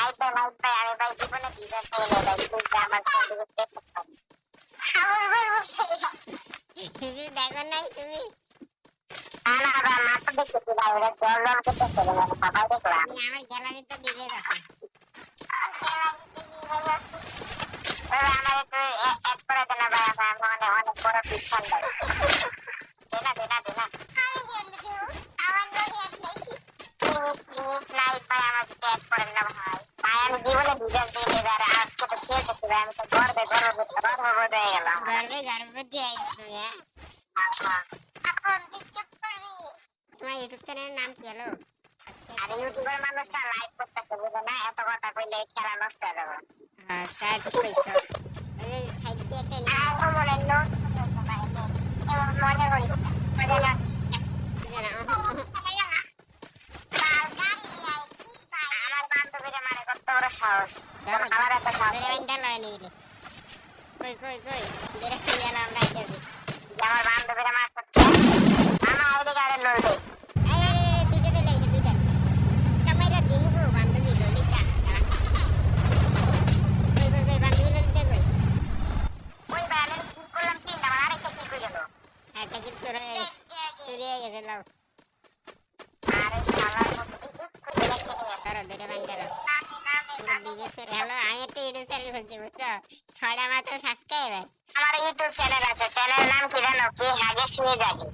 night ভাই আমি ভাই জীবনে ভিডিও চাই না ভাই তুই আমার সাথে দেখতে পাবি খাবার বলছে তুমি দেখো নাই তুমি না না মাত্র দেখতে ভাই ওরা জল জল করতে চলে না বাবা দেখলাম আমি আমার গ্যালারিতে দিবে দেখো গ্যালারিতে দিবে আছে আমার একটু অ্যাড করে দেনা ভাই আমার মানে অনেক বড় পিছন ভাই দেনা আমি গেলি আমার লোকে অ্যাড দেখি প্লিজ লাইক ভাই আমাকে অ্যাড করেন না ভাই আমি জীবনে ভিডিও দিয়ে দেব আর আজকে তো খেলতে ছিল আমি তো গর্বে হয়ে গেলাম গর্বে দিয়ে তুমি আপন চুপ করবি তোমার ইউটিউব চ্যানেলের নাম কি হলো আরে ইউটিউবের মানুষটা লাইক করতেছে বুঝো না এত কথা কইলে খেলা নষ্ট হয়ে যাবে আচ্ছা ঠিক কইছো এই সাইড দিয়ে একটা নিয়ে মনে নোট হইতে পারে মেবি এমন মনে করিস মজা লাগছে সাহস আমার এত সাহস কই ধরে খেয়ে না আমরা আইতেছি আমার বান্ধবীরা মাছ সাথে আমার আইডি কার্ডে লোড দে এই দুইটা দিলে এই দুইটা ক্যামেরা দিব বান্ধবী ললিতা কই বান্ধবী ললিতা কই ওই বানে ঠিক করলাম কি না আরেকটা কি কই গেল একটা কি চলে গেল আরে শালার মত একটু দেখে নিয়ে ধরো ধরে বান্ধব হ্যালো আমি একটা ইউটিউব চ্যানেল খুলছি বুঝছো 6টা মাত্র সাবস্ক্রাইবার আমার ইউটিউব চ্যানেল আছে চ্যানেলের নাম কি জানো কি হাগে শুয়ে জাগে